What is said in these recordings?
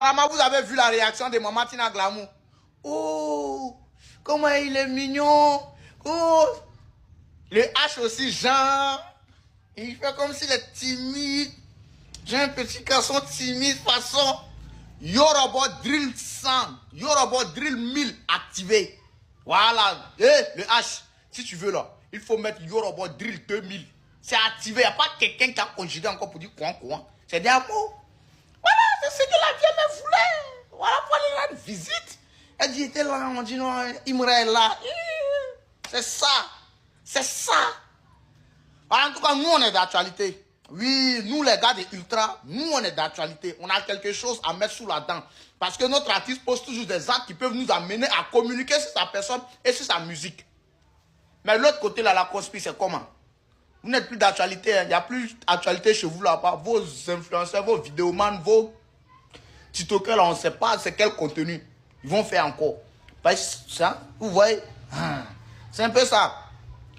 Apparemment, vous avez vu la réaction de Maman Tina Glamour. Oh, comment il est mignon. Oh, le H aussi, Jean. Il fait comme s'il est timide. J'ai un petit garçon timide, façon Yoruba Drill 100, Yoruba Drill 1000 activé. Voilà. Le H, si tu veux là, il faut mettre Yoruba Drill 2000. C'est activé. Il n'y a pas quelqu'un qui a conjugué encore pour dire quoi. C'est des mots. Voilà, c'est ce que la vieille me voulait. Voilà pour aller rendre visite. Elle dit, était là, on dit non, Imra est là. C'est ça. C'est ça. En tout cas, nous, on est d'actualité. Oui, nous, les gars de Ultra, nous, on est d'actualité. On a quelque chose à mettre sous la dent. Parce que notre artiste pose toujours des actes qui peuvent nous amener à communiquer sur sa personne et sur sa musique. Mais l'autre côté, là, la conspiration, c'est comment? Vous n'êtes plus d'actualité. Il n'y a plus d'actualité chez vous là-bas. Vos influenceurs, vos vidéomans, vos TikTokers, là, on ne sait pas c'est quel contenu ils vont faire encore. Parce que ça, vous voyez, c'est un peu ça.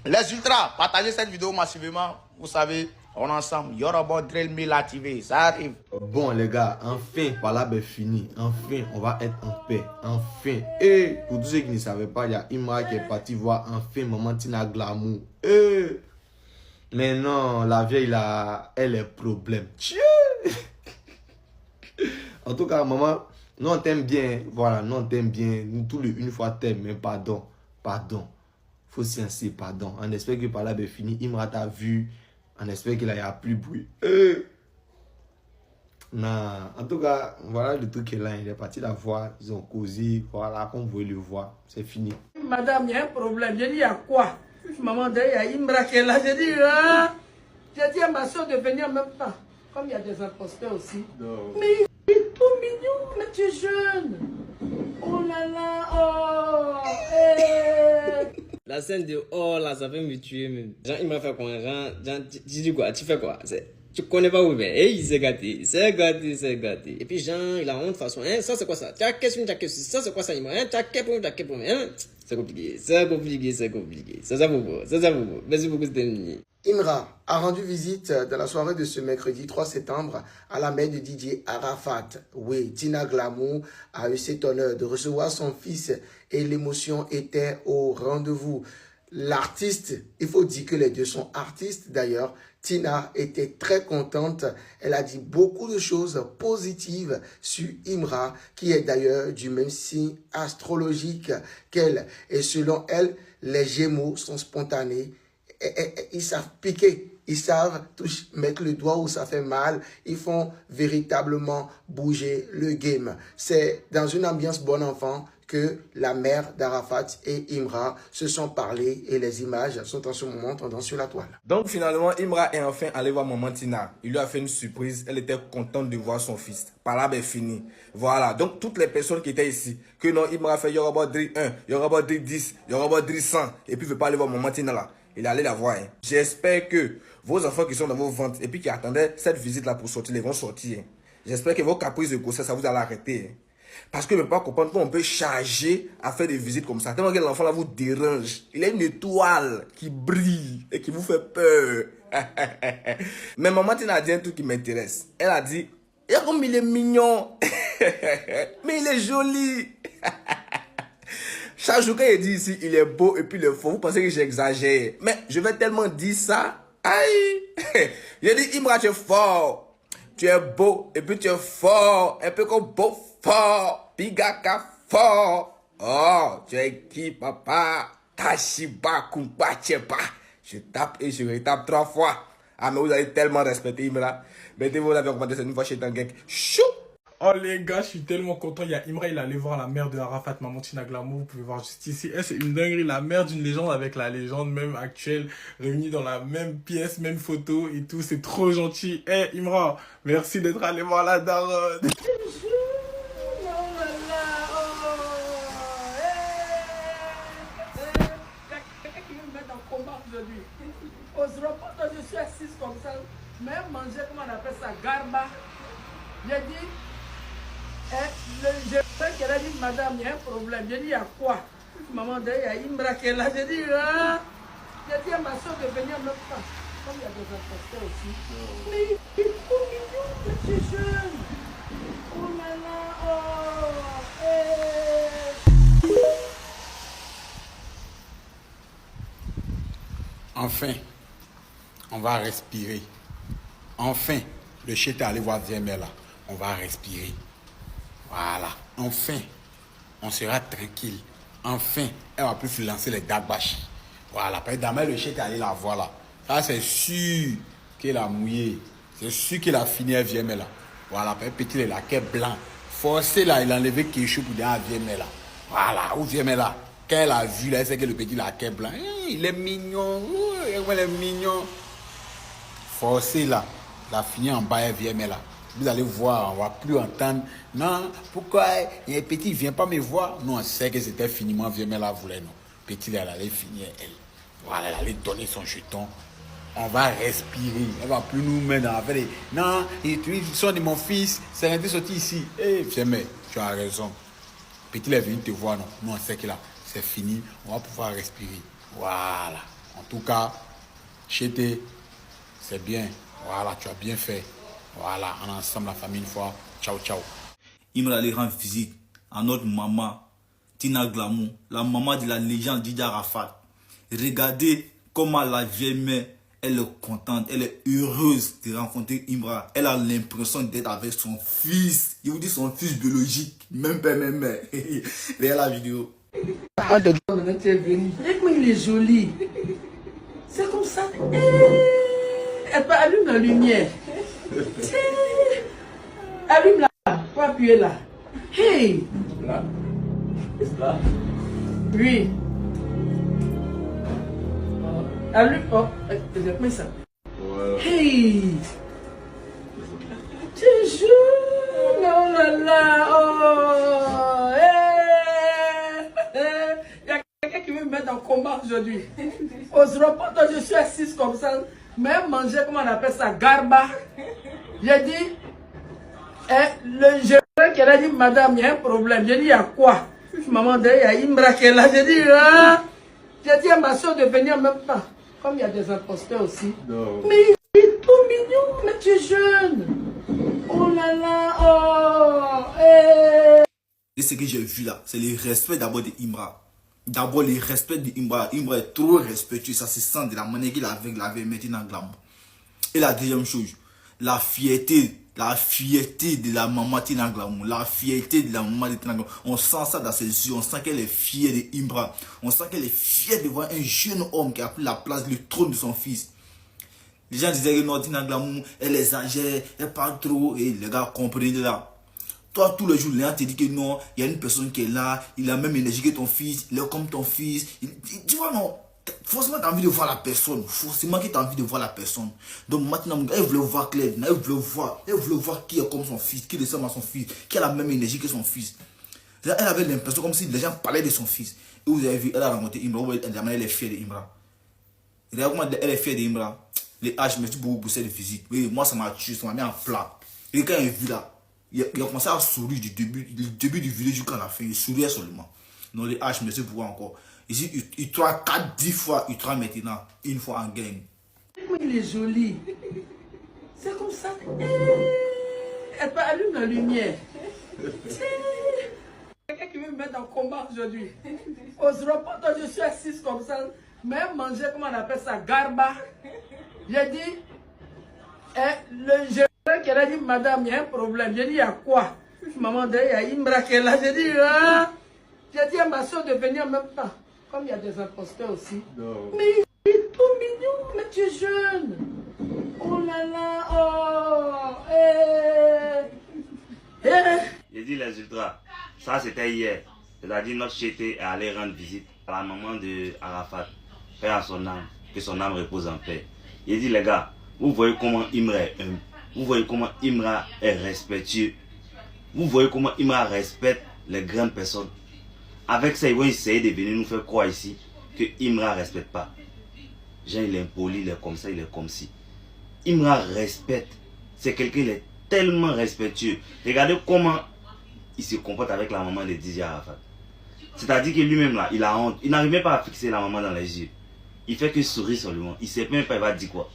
Les ultras, partagez cette vidéo massivement. Vous savez, on est ensemble. Yoruba Drill 1000 activé, ça arrive. Bon les gars, enfin, voilà, ben fini. Enfin, on va être en paix. Enfin. Et pour tous ceux qui ne savaient pas, il y a Imra qui est parti voir enfin Maman Tina Glamour. Mais non, la vieille là, elle est problème. En tout cas, maman, nous on t'aime bien. Voilà, nous on t'aime bien. Nous tous les une fois t'aime, mais pardon. Faut s'y pardon. On espère que par là, ben fini. Imra t'a vu. On espère qu'il n'y a plus de bruit. Non. En tout cas, voilà le truc est là. Il est parti la voir. Ils ont causé. Voilà, comme vous pouvez le voir. C'est fini. Madame, il y a un problème. J'ai dit, il y a quoi? Maman, il y a Imra qui est là. J'ai dit, hein? J'ai dit à ma soeur de venir en même temps. Comme il y a des imposteurs aussi. Non. Mais il est tout mignon. Mais tu es jeune. Oh là là. Oh. Hey. La scène de oh là, ça fait me tuer même. Jean, il m'a fait quoi? Jean, tu dis quoi? Tu fais quoi? Tu connais pas où il est? Il s'est gâté. Et puis Jean, il a honte de toute façon. Hein? Ça c'est quoi ça? Ça c'est quoi ça? Il m'a hein? Hein? C'est compliqué. Ça vous. Merci beaucoup, c'était Imra a rendu visite dans la soirée de ce mercredi 3 septembre à la mère de DJ Arafat. Oui, Tina Glamour a eu cet honneur de recevoir son fils et l'émotion était au rendez-vous. L'artiste, il faut dire que les deux sont artistes d'ailleurs. Tina était très contente. Elle a dit beaucoup de choses positives sur Imra, qui est d'ailleurs du même signe astrologique qu'elle. Et selon elle, les Gémeaux sont spontanés. Ils savent piquer, ils savent mettre le doigt où ça fait mal, ils font véritablement bouger le game. C'est dans une ambiance bon enfant que la mère d'Arafat et Imra se sont parlé et les images sont en ce moment tendance sur la toile. Donc finalement, Imra est enfin allé voir Maman Tina. Il lui a fait une surprise, elle était contente de voir son fils. Par là, ben fini. Voilà, donc toutes les personnes qui étaient ici, que non, Imra fait Yoruba Drill 1, Yoruba Drill 10, Yoruba Drill 100, et puis il ne veut pas aller voir Maman Tina là. Il est allé la voir. Hein. J'espère que vos enfants qui sont dans vos ventes et puis qui attendaient cette visite-là pour sortir, ils vont sortir. Hein. J'espère que vos caprices de grossesse, ça vous allez arrêter. Hein. Parce que je ne peux pas comprendre qu'on peut charger à faire des visites comme ça. Tellement que l'enfant là vous dérange. Il a une étoile qui brille et qui vous fait peur. Mais maman Tina a dit un truc qui m'intéresse. Elle a dit, et comme il est mignon. Mais il est joli. Chaque jour qu'il dit ici, il est beau et puis il est faux. Vous pensez que j'exagère. Mais je vais tellement dire ça. Aïe. J'ai dit, Imra, tu es fort. Tu es beau et puis tu es fort. Un peu comme beau fort. Pigaka fort. Oh, tu es qui, papa? Tashiba kumpa tchepa. Je tape et je retape 3 fois. Ah, mais vous allez tellement respecter Imra. Mettez-vous la commentaire cette une fois chez Tangek. Chou! Oh les gars, je suis tellement content. Il y a Imra, il est allé voir la mère de Arafat, Maman Tina Glamour. Vous pouvez voir juste ici. Elle, c'est une dinguerie. La mère d'une légende avec la légende même actuelle, réunie dans la même pièce, même photo et tout. C'est trop gentil. Eh hey, Imra, merci d'être allé voir la daronne. Je suis assise comme ça, même manger, comment on appelle ça, garba. J'ai dit, je sais qu'elle a dit, madame, il y a un problème. J'ai dit, il y a quoi? Maman, il y a Imra qui est là. J'ai dit, hein? J'ai dit à ma soeur de venir en même temps. Comme il y a des imposteurs aussi. Mais il est trop mignon, petit jeune. Enfin, on va respirer. Enfin, le chien est allé voir Viemé là. On va respirer. Voilà. Enfin, on sera tranquille. Enfin, elle va plus lancer les dagbash. Voilà. Parce que demain, le chien est allé la voir là. Ça, c'est sûr qu'elle a mouillé. C'est sûr qu'il a fini à Viemé là. Voilà. Parce que petit, il a qu'un blanc. Forcé là, il a enlevé quelque chose pour dire à Viemé là. Voilà. Où Viemé là? Quand elle a vu là, elle sait que le petit, il a qu'un blanc. Il est mignon. Il est mignon. Forcé là. Il a fini en bas, elle vient là. Vous allez voir, on ne va plus entendre. Non, pourquoi il y a un petit, il ne vient pas me voir. Nous, on sait que c'était finiment, vient là, voulait non. Petit, elle allait finir, elle. Voilà, elle allait donner son jeton. On va respirer. Elle ne va plus nous mettre dans la vie. Non, ils sont de mon fils. C'est rien sorti ici. Eh, viens, tu as raison. Petit, il est venu te voir, non. Nous, on sait que là, c'est fini. On va pouvoir respirer. Voilà. En tout cas, Chété, c'est bien. Voilà, tu as bien fait. Voilà, on est ensemble, la famille, une fois. Ciao, ciao. Imra allait rendre visite à notre maman, Tina Glamou, la maman de la légende Didier Arafat. Regardez comment la vieille mère, elle est contente, elle est heureuse de rencontrer Imra. Elle a l'impression d'être avec son fils. Il vous dit son fils biologique, même père, même mère. Regardez la vidéo. Maintenant, tu es venu. Regarde-moi, il est joli. C'est comme ça. Elle peut allumer la lumière. Allume là. Faut appuyer là. Hey. Là. Là. Oui. Allume. Oh, mets ça. Hey. Tu es jeune. Oh là là. Oh. Il y a quelqu'un qui veut me mettre en combat aujourd'hui. Osera pas, toi, je suis assise comme ça. Même manger, comment on appelle ça, garba. J'ai dit, le gérant qui a dit, madame, il y a un problème. J'ai dit, il y a quoi? Maman, il y a Imra qui est là. J'ai dit, hein? J'ai dit à ma soeur de venir en même temps. Comme il y a des imposteurs aussi. Non. Mais il est tout mignon, mais tu es jeune. Oh là là, oh. Et ce que j'ai vu là, c'est le respect d'abord de Imra. D'abord, le respect d'Imra. Imra est trop respectueux. Ça se sent de la manière qu'il avait maintenant Glamou. Et la deuxième chose, la fierté de la maman Tina Glamou. La fierté de la maman de Tina Glamou. On sent ça dans ses yeux. On sent qu'elle est fière de Imra. On sent qu'elle est fière de voir un jeune homme qui a pris la place, le trône de son fils. Les gens disaient que non, Tina Glamou, elle exagère, elle parle trop. Et les gars comprennent là. Toi, tous les jours, les gens te disent que non, il y a une personne qui est là, il a la même énergie que ton fils, il est comme ton fils. Tu vois, non, forcément, tu as envie de voir la personne. Forcément que tu as envie de voir la personne. Donc maintenant, elle voulait voir Claire, elle voulait voir qui est comme son fils, qui ressemble à son fils, qui a la même énergie que son fils. Elle avait l'impression comme si les gens parlaient de son fils. Et vous avez vu, elle a rencontré Imra, elle est fière de Imra. Regarde comment elle est fière de Imra. Les H, merci beaucoup pour cette visite. Oui, moi, ça m'a tué, ça m'a mis en plat. Et quand elle a vu là, il a commencé à sourire du début du vidéo jusqu'à la fin. Il souriait seulement. Non, les H, merci pour encore. Ici, il 3, 4, 10 fois, il 3 maintenant. Une fois en gang. Il est joli. C'est comme ça. Elle peut allumer la lumière. Quelqu'un qui veut me mettre en combat aujourd'hui. Osera pas, toi, je suis assise comme ça. Même manger, comment on appelle ça, garba. J'ai dit, le gérant qui a dit, madame, il y a un problème. J'ai dit, il y a quoi? Maman, il y a Imra qui est là. J'ai dit, hein? J'ai dit à ma soeur de venir en même temps. Comme il y a des imposteurs aussi. Non. Mais il est tout mignon, mais tu es jeune. Oh là là, oh. J'ai dit les ultras, ça c'était hier. C'est-à-dire notre chété est allé rendre visite à la maman de Arafat. Paix à son âme, que son âme repose en paix. J'ai dit les gars, vous voyez comment Imra est humble. Vous voyez comment Imra est respectueux. Vous voyez comment Imra respecte les grandes personnes. Avec ça, ils vont essayer de venir nous faire croire ici que Imra ne respecte pas. Jean, il est impoli, il est comme ça, il est comme ci. Imra respecte. C'est quelqu'un qui est tellement respectueux. Regardez comment il se comporte avec la maman de Didier Arafat. C'est-à-dire que lui-même là, il a honte. Il n'arrive même pas à fixer la maman dans les yeux. Il fait que sourire seulement. Il ne sait même pas, il va dire quoi.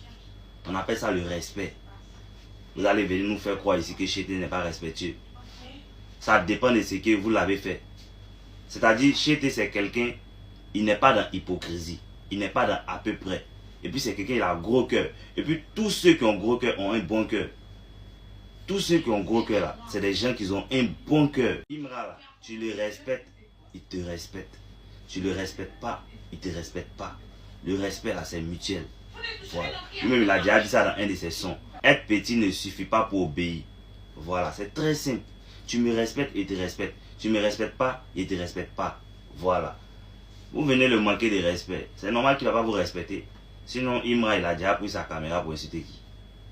On appelle ça le respect. Vous allez venir nous faire croire ici que Chété n'est pas respectueux. Ça dépend de ce que vous l'avez fait. C'est-à-dire, Chété, c'est quelqu'un, il n'est pas dans l'hypocrisie. Il n'est pas dans à peu près. Et puis, c'est quelqu'un qui a un gros cœur. Et puis, tous ceux qui ont gros cœur ont un bon cœur. Tous ceux qui ont gros cœur, là, c'est des gens qui ont un bon cœur. Imra, là, tu le respectes, il te respecte. Tu le respectes pas, il te respecte pas. Le respect, là, c'est mutuel. Voilà. Lui-même, il a déjà dit ça dans un de ses sons. Être petit ne suffit pas pour obéir. Voilà, c'est très simple. Tu me respectes et il te respecte. Tu ne me respectes pas, il ne te respecte pas. Voilà. Vous venez le manquer de respect. C'est normal qu'il ne va pas vous respecter. Sinon, Imra, il a déjà pris sa caméra pour insulter qui?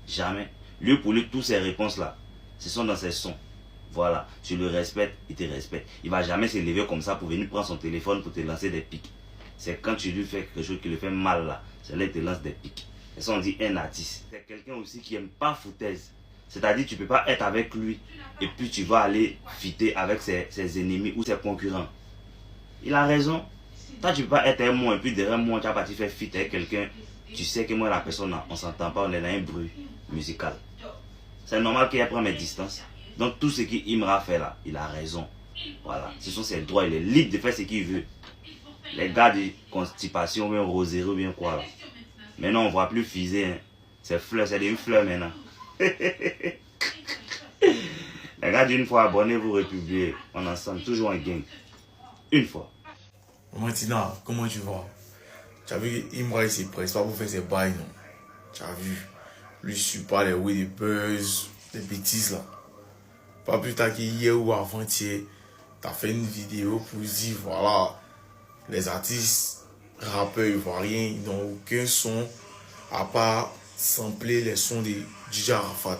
Jamais. Lui, pour lui, toutes ces réponses-là, ce sont dans ses sons. Voilà. Tu le respectes, il te respecte. Il ne va jamais se lever comme ça pour venir prendre son téléphone pour te lancer des pics. C'est quand tu lui fais quelque chose qui le fait mal, là. C'est là qu'il te lance des pics. Et ça, on dit un artiste. C'est quelqu'un aussi qui n'aime pas foutaise. C'est-à-dire, tu ne peux pas être avec lui et puis tu vas aller fitter avec ses ennemis ou ses concurrents. Il a raison. Toi, tu ne peux pas être un moi et puis derrière moi, tu vas partir faire fit avec quelqu'un. Tu sais que moi, la personne, on ne s'entend pas, on est dans un bruit musical. C'est normal qu'il prenne mes distances. Donc, tout ce qu'Imra fait là, il a raison. Voilà. Ce sont ses droits. Il est libre de faire ce qu'il veut. Les gars de constipation, bien rosé, bien quoi là. Maintenant, on ne voit plus fiser. Hein. C'est fleurs, c'est des fleurs maintenant. Les gars, d'une fois, abonnez-vous, republiez. On est ensemble, toujours en gang. Une fois. Maman Tina, comment tu vas? Tu as vu qu'Imra, il s'est presse pas pour faire ses bails, non? Tu as vu? Lui, je suis pas les oui, des buzz, des bêtises là. Pas plus tard qu'hier ou avant-hier, tu as fait une vidéo pour dire, voilà, les artistes rappeurs ivoiriens, ils n'ont aucun son à part sampler les sons de DJ Arafat.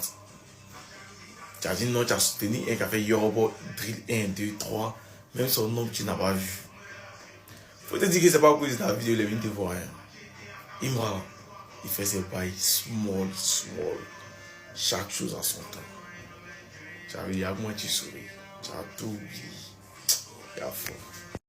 Tu as dit non, tu as soutenu un qui a fait Yoruba Drill 1, 2, 3, même son nom tu n'as pas vu. Faut te dire que c'est pas à cause de ta vidéo, les 20 te voient. Imra, il fait ses bails small. Chaque chose à son temps. Tu as vu, il y a moi tu souris. Tu as tout oublié. Il y a fort.